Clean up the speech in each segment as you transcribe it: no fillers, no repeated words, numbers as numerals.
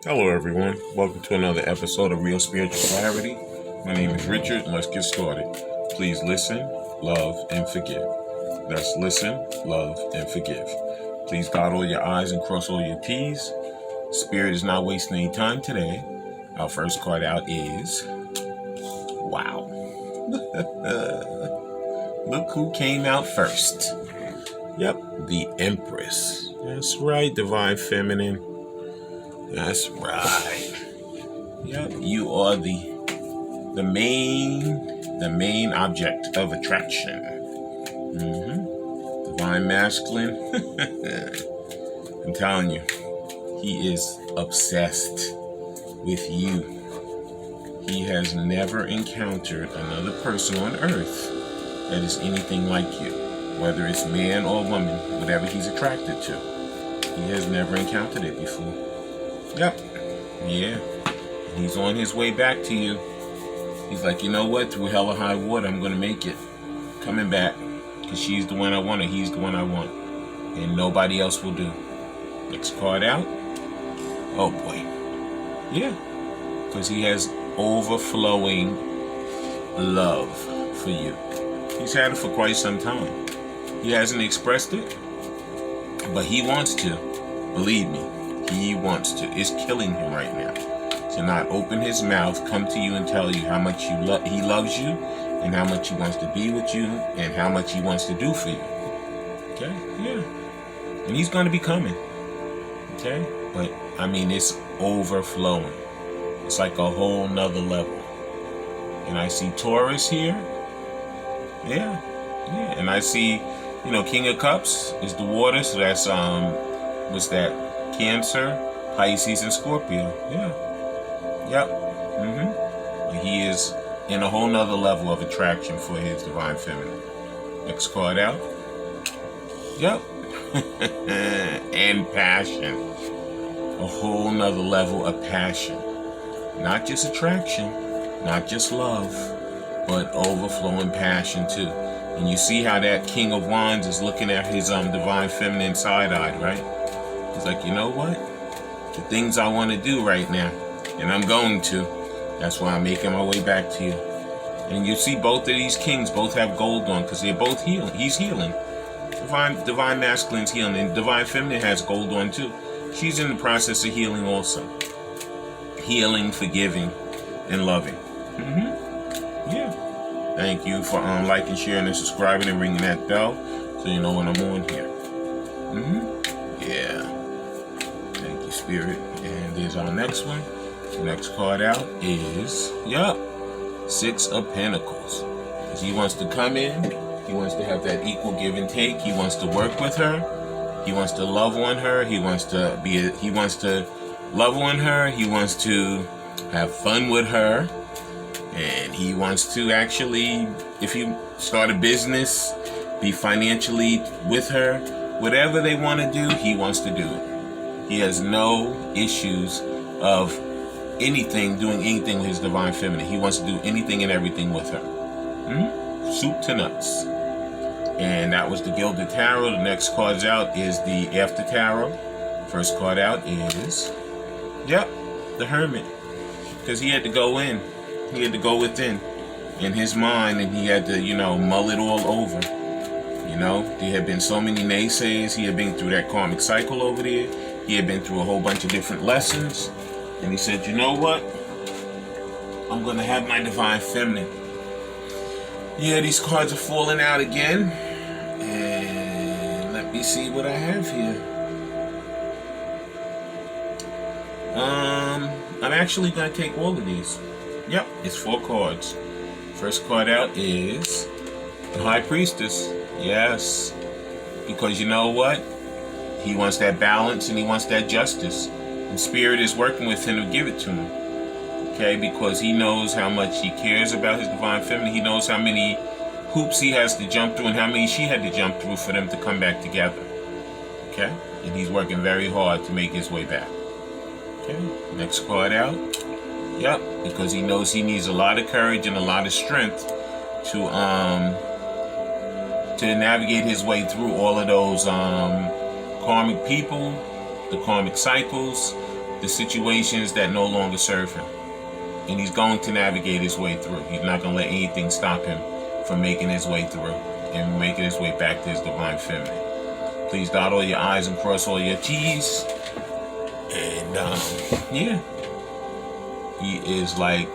Hello everyone, welcome to another episode of Real Spiritual Clarity. My name is Richard and let's get started. Please listen, love, and forgive. That's listen, love, and forgive. Please dot all your I's and cross all your T's. Spirit is not wasting any time today. Our first card out is, wow. Look who came out first. Yep, the Empress. That's right, Divine Feminine. That's right. Yep, you are the main object of attraction. Divine Masculine. I'm telling you, he is obsessed with you. He has never encountered another person on earth that is anything like you, whether it's man or woman, whatever he's attracted to. He has never encountered it before. Yep. Yeah. He's on his way back to you. He's like, you know what? Through hell or high water, I'm going to make it. Coming back. Because she's the one I want or he's the one I want. And nobody else will do. Next card out. Oh, boy. Yeah. Because he has overflowing love for you. He's had it for quite some time. He hasn't expressed it. But he wants to. Believe me. He wants to. It's killing him right now. To not open his mouth, come to you and tell you how much he loves you, and how much he wants to be with you, and how much he wants to do for you. Okay? Yeah. And he's going to be coming. Okay? But, I mean, it's overflowing. It's like a whole nother level. And I see Taurus here. Yeah. Yeah. And I see, King of Cups is the water, so that's, what's that? Cancer, Pisces, and Scorpio. Yeah. Yep. He is in a whole nother level of attraction for his Divine Feminine. Next card out. Yep. And passion. A whole nother level of passion. Not just attraction, not just love, but overflowing passion too. And you see how that King of Wands is looking at his Divine Feminine side-eyed, right? He's like, you know what? The things I want to do right now, and I'm going to. That's why I'm making my way back to you. And you see both of these kings both have gold on because they're both healing. He's healing. Divine Masculine's healing. And Divine Feminine has gold on too. She's in the process of healing also. Healing, forgiving, and loving. Yeah. Thank you for liking, sharing, and subscribing, and ringing that bell so you know when I'm on here. Yeah. Thank you, Spirit. And there's our next one. The next card out is, Six of Pentacles. Because he wants to come in. He wants to have that equal give and take. He wants to work with her. He wants to love on her. He wants to love on her. He wants to have fun with her. And he wants to actually, if you start a business, be financially with her. Whatever they want to do, he wants to do it. He has no issues of doing anything with his Divine Feminine. He wants to do anything and everything with her. Soup to nuts. And that was the Gilded Tarot. The next card out is the After Tarot. First card out is, the Hermit. Because he had to go in. He had to go within in his mind, and he had to, mull it all over. There had been so many naysayers. He had been through that karmic cycle over there. He had been through a whole bunch of different lessons. And he said, you know what? I'm going to have my Divine Feminine. Yeah, these cards are falling out again. And let me see what I have here. I'm actually going to take all of these. Yep, it's 4 cards. First card out is the High Priestess. Yes, because you know what? He wants that balance and he wants that justice. And Spirit is working with him to give it to him. Okay, because he knows how much he cares about his Divine Feminine. He knows how many hoops he has to jump through and how many she had to jump through for them to come back together. Okay, and he's working very hard to make his way back. Okay, next card out. Yep, because he knows he needs a lot of courage and a lot of strength to navigate his way through all of those karmic people, the karmic cycles, the situations that no longer serve him. And he's going to navigate his way through. He's not going to let anything stop him from making his way through and making his way back to his divine feminine. Please dot all your I's and cross all your T's. And yeah, he is like,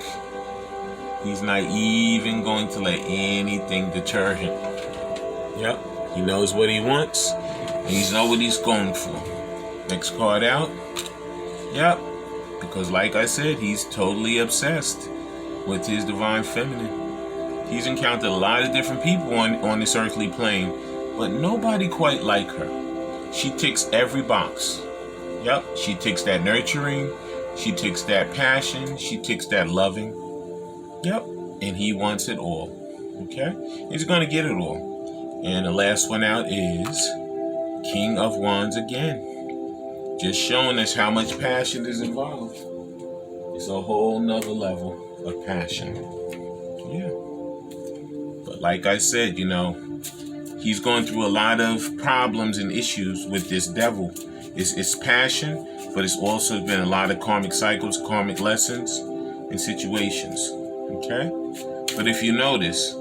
he's not even going to let anything deter him. Yep, he knows what he wants, and he knows what he's going for. Next card out. Yep, because like I said, he's totally obsessed with his divine feminine. He's encountered a lot of different people on this earthly plane, but nobody quite like her. She ticks every box. Yep, she ticks that nurturing, she ticks that passion, she ticks that loving. Yep, and he wants it all. Okay, he's gonna get it all. And the last one out is King of Wands again. Just showing us how much passion is involved. It's a whole nother level of passion. Yeah. But like I said, you know, he's going through a lot of problems and issues with this devil. It's passion, but it's also been a lot of karmic cycles, karmic lessons, and situations. Okay? But if you notice,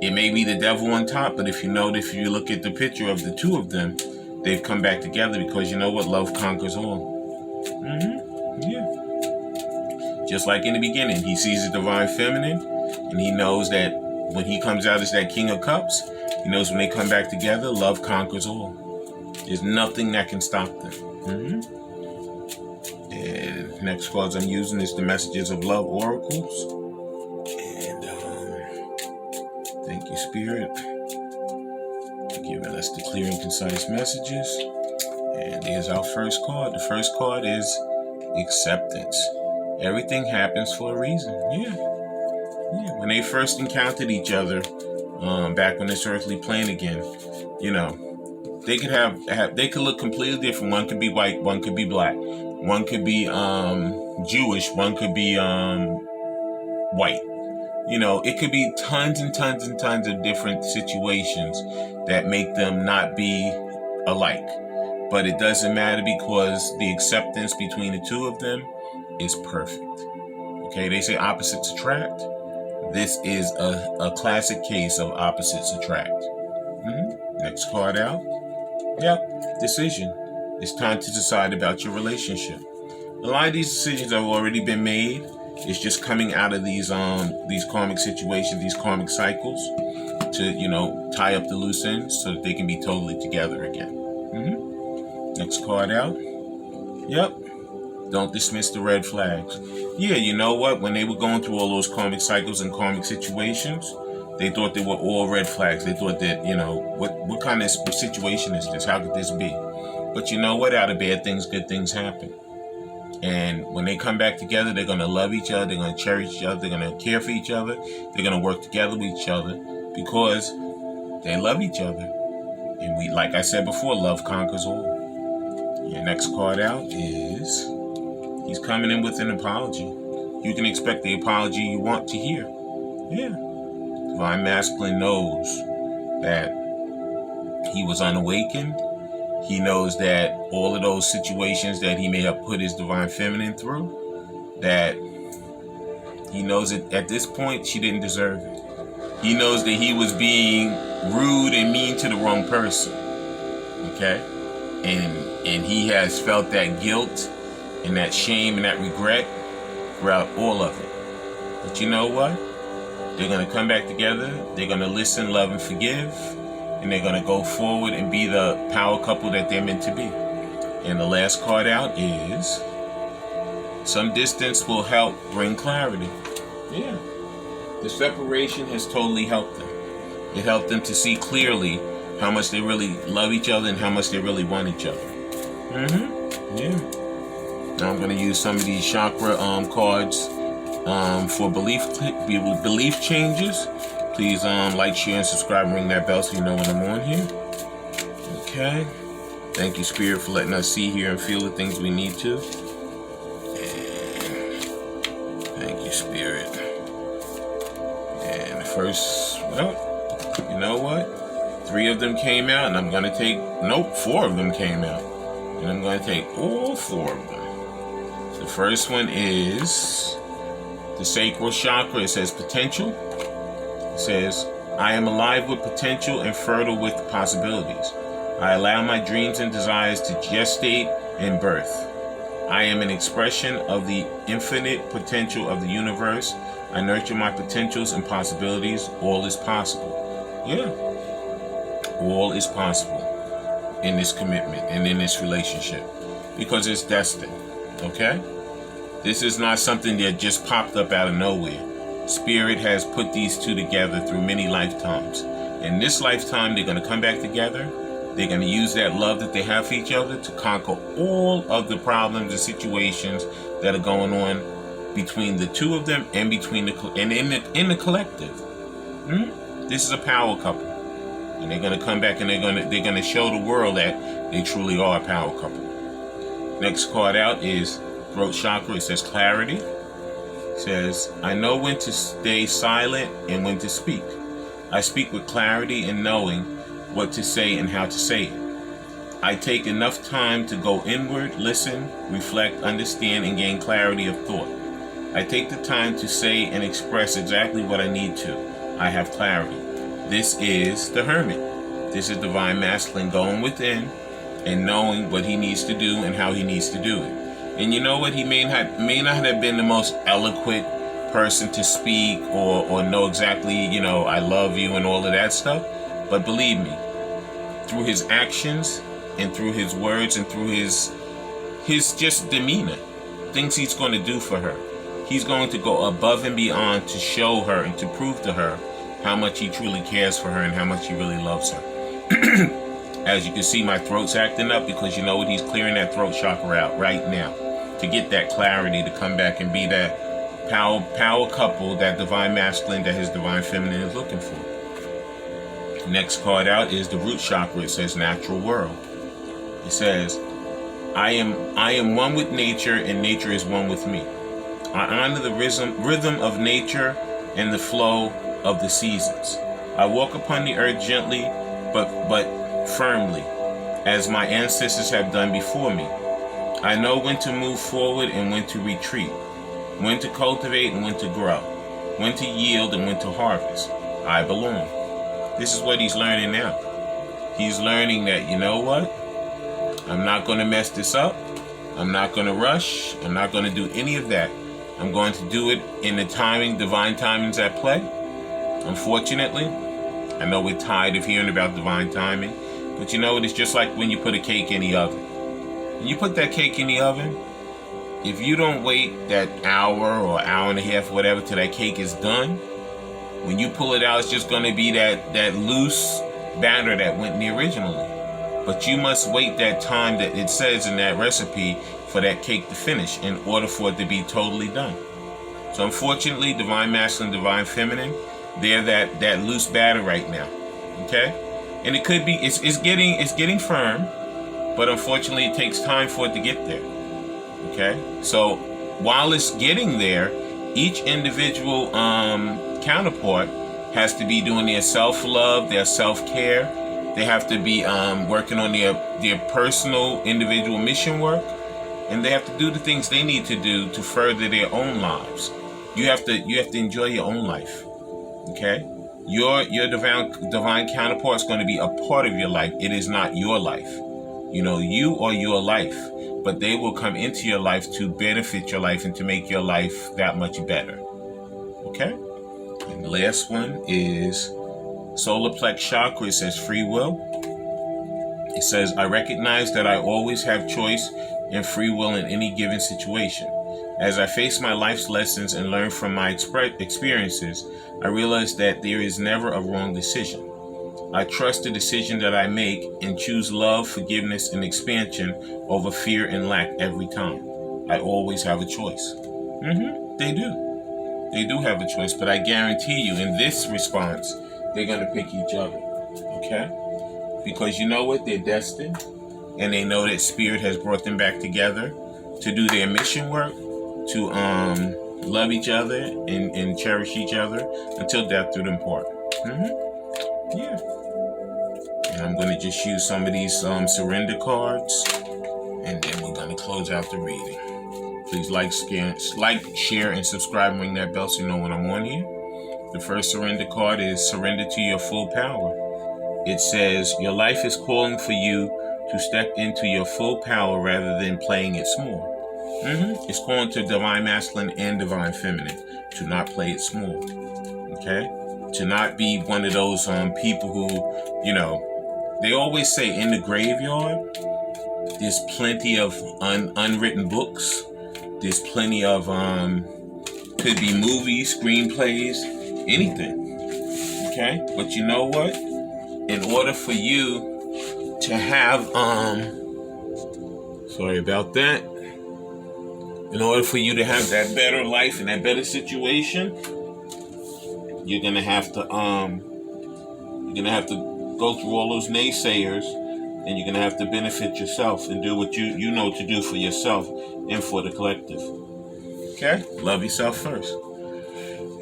it may be the devil on top, but if you look at the picture of the two of them, they've come back together because you know what? Love conquers all. Yeah. Just like in the beginning, he sees his divine feminine, and he knows that when he comes out as that King of Cups, he knows when they come back together, love conquers all. There's nothing that can stop them. And next cards I'm using is the Messages of Love Oracles. And thank you, Spirit, for giving us the clear and concise messages. And here's our first card. The first card is acceptance. Everything happens for a reason. Yeah. When they first encountered each other, back on this earthly plane again, you know, they could look completely different. One could be white, one could be black, one could be Jewish, one could be white. You know, it could be tons and tons and tons of different situations that make them not be alike. But it doesn't matter because the acceptance between the two of them is perfect. Okay, they say opposites attract. This is a classic case of opposites attract. Next card out. Yep, decision. It's time to decide about your relationship. A lot of these decisions have already been made. It's just coming out of these karmic situations, these karmic cycles, to, you know, tie up the loose ends so that they can be totally together again. Next card out. Yep. Don't dismiss the red flags. Yeah, you know what? When they were going through all those karmic cycles and karmic situations, they thought they were all red flags. They thought that, you know, what kind of situation is this? How could this be? But you know what? Out of bad things, good things happen. And when they come back together, they're going to love each other. They're going to cherish each other. They're going to care for each other. They're going to work together with each other because they love each other. And we, like I said before, love conquers all. Your next card out is he's coming in with an apology. You can expect the apology you want to hear. Yeah. Divine Masculine knows that he was unawakened. He knows that all of those situations that he may have put his divine feminine through, that he knows that at this point she didn't deserve it. He knows that he was being rude and mean to the wrong person. Okay? And he has felt that guilt and that shame and that regret throughout all of it. But you know what? They're going to come back together. They're going to listen, love, and forgive. And they're going to go forward and be the power couple that they're meant to be. And the last card out is some distance will help bring clarity. Yeah. The separation has totally helped them. It helped them to see clearly how much they really love each other and how much they really want each other. Yeah. Now I'm going to use some of these chakra cards for belief changes. Please like, share, and subscribe, and ring that bell so you know when I'm on here. Okay. Thank you, Spirit, for letting us see, hear, and feel the things we need to. And thank you, Spirit. And first, well, you know what? 3 of them came out, and I'm going to take, 4 of them came out. And I'm going to take all 4 of them. The first one is the Sacral Chakra. It says potential. It says, I am alive with potential and fertile with possibilities. I allow my dreams and desires to gestate and birth. I am an expression of the infinite potential of the universe. I nurture my potentials and possibilities. All is possible. Yeah. All is possible in this commitment and in this relationship because it's destined. Okay? This is not something that just popped up out of nowhere. Spirit has put these two together through many lifetimes. In this lifetime, they're going to come back together. They're going to use that love that they have for each other to conquer all of the problems and situations that are going on between the two of them and between in the collective. This is a power couple, and they're going to come back and they're going to show the world that they truly are a power couple. Next card out is Throat Chakra. It says clarity. It says, I know when to stay silent and when to speak. I speak with clarity and knowing what to say and how to say it. I take enough time to go inward, listen, reflect, understand, and gain clarity of thought. I take the time to say and express exactly what I need to. I have clarity. This is the Hermit. This is Divine Masculine going within and knowing what he needs to do and how he needs to do it. And you know what? He may not have been the most eloquent person to speak or know exactly, I love you and all of that stuff. But believe me, through his actions and through his words and through his just demeanor, things he's going to do for her, he's going to go above and beyond to show her and to prove to her how much he truly cares for her and how much he really loves her. As you can see, my throat's acting up because you know what? He's clearing that throat chakra out right now to get that clarity to come back and be that power couple, that divine masculine that his divine feminine is looking for. Next card out is the root chakra. It says natural world. It says, I am one with nature and nature is one with me. I honor the rhythm of nature and the flow of the seasons. I walk upon the earth gently but firmly, as my ancestors have done before me. I know when to move forward and when to retreat, when to cultivate and when to grow, when to yield and when to harvest. I belong. This is what he's learning now. He's learning that, you know what? I'm not going to mess this up. I'm not going to rush. I'm not going to do any of that. I'm going to do it in the timing, divine timings at play. Unfortunately, I know we're tired of hearing about divine timing, but you know what? It's just like when you put a cake in the oven. When you put that cake in the oven, if you don't wait that hour or hour and a half or whatever till that cake is done, when you pull it out, it's just going to be that loose batter that went in the originally. But you must wait that time that it says in that recipe for that cake to finish in order for it to be totally done. So unfortunately, divine masculine, divine feminine, they're that loose batter right now. Okay? And it could be, it's getting firm, but unfortunately it takes time for it to get there. Okay? So while it's getting there, each individual counterpart has to be doing their self-love, their self-care. They have to be working on their personal, individual mission work, and they have to do the things they need to do to further their own lives. You have to enjoy your own life. Okay? Your divine counterpart is going to be a part of your life. It is not your life. You are your life, but they will come into your life to benefit your life and to make your life that much better. Okay? And the last one is Solar Plex Chakra. It says free will. It says, I recognize that I always have choice and free will in any given situation. As I face my life's lessons and learn from my experiences, I realize that there is never a wrong decision. I trust the decision that I make and choose love, forgiveness, and expansion over fear and lack every time. I always have a choice. They do. They do have a choice, but I guarantee you in this response, they're going to pick each other. Okay? Because you know what? They're destined, and they know that Spirit has brought them back together to do their mission work, to love each other and cherish each other until death do them part. Yeah. And I'm going to just use some of these surrender cards, and then we're going to close out the reading. Please like, share, and subscribe, and ring that bell so you know when I'm on here. The first surrender card is surrender to your full power. It says, your life is calling for you to step into your full power rather than playing it small. It's calling to divine masculine and divine feminine to not play it small. Okay? To not be one of those people who, they always say in the graveyard, there's plenty of unwritten books. There's plenty of, could be movies, screenplays, anything. Okay? But you know what? In order for you to have, sorry about that. In order for you to have that better life and that better situation, you're gonna have to go through all those naysayers, and you're gonna have to benefit yourself and do what you know to do for yourself and for the collective. Okay? Love yourself first.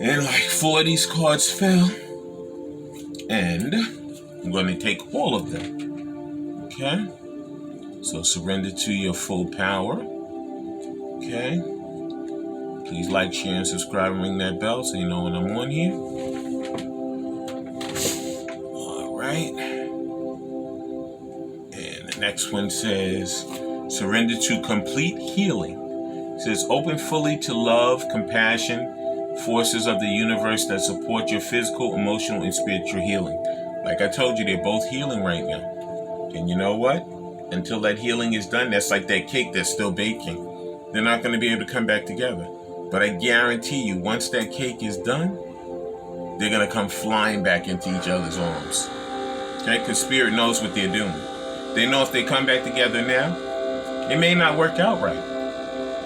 And like 4 of these cards fell, and I'm gonna take all of them. Okay? So surrender to your full power. Okay? Please like, share, and subscribe, and ring that bell so you know when I'm on here. Alright. And the next one says, surrender to complete healing. It says, open fully to love, compassion, forces of the universe that support your physical, emotional, and spiritual healing. Like I told you, they're both healing right now. And you know what? Until that healing is done, that's like that cake that's still baking. They're not going to be able to come back together. But I guarantee you, once that cake is done, they're going to come flying back into each other's arms. Okay? Because Spirit knows what they're doing. They know if they come back together now, it may not work out right.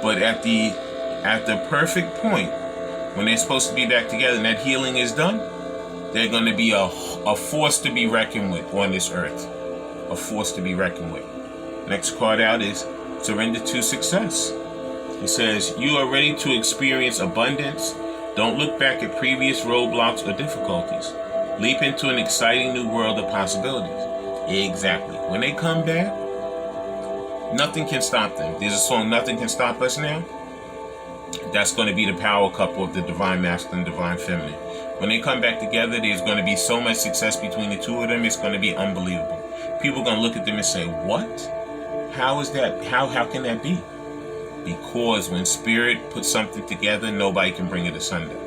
But at the perfect point, when they're supposed to be back together and that healing is done, they're going to be a force to be reckoned with on this earth. A force to be reckoned with. Next card out is surrender to success. It says, you are ready to experience abundance. Don't look back at previous roadblocks or difficulties. Leap into an exciting new world of possibilities. Exactly. When they come back, nothing can stop them. There's a song, Nothing Can Stop Us Now. That's going to be the power couple of the divine masculine, divine feminine. When they come back together, there's going to be so much success between the two of them. It's going to be unbelievable. People are going to look at them and say, what? How is that? How can that be? Because when Spirit puts something together, nobody can bring it asunder.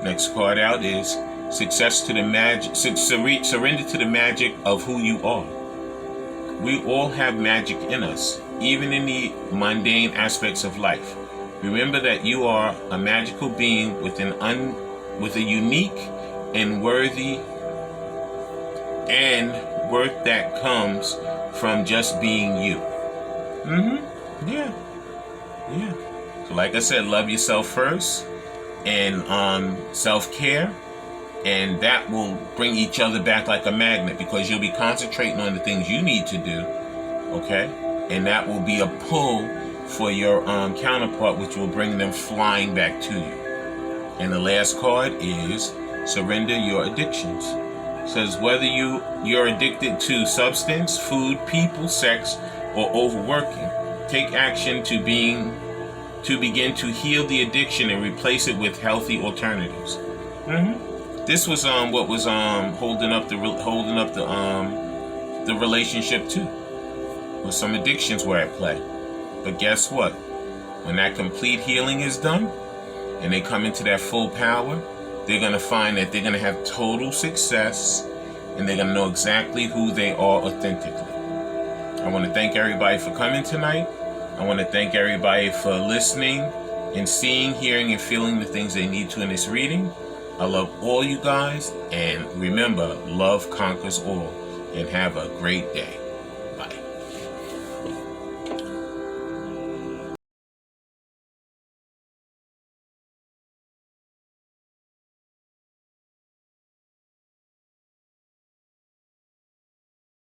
Next card out is success to the magic. Surrender to the magic of who you are. We all have magic in us, even in the mundane aspects of life. Remember that you are a magical being with a unique and worthy and worth that comes from just being you. Yeah. So like I said, love yourself first, and self-care, and that will bring each other back like a magnet, because you'll be concentrating on the things you need to do, okay? And that will be a pull for your counterpart, which will bring them flying back to you. And the last card is surrender your addictions. It says whether you're addicted to substance, food, people, sex, or overworking, take action to begin to heal the addiction and replace it with healthy alternatives. This was what was holding up the relationship too. Well, some addictions were at play. But guess what? When that complete healing is done and they come into that full power, they're going to find that they're going to have total success, and they're going to know exactly who they are authentically. I want to thank everybody for coming tonight. I want to thank everybody for listening and seeing, hearing, and feeling the things they need to in this reading. I love all you guys, and remember, love conquers all, and have a great day.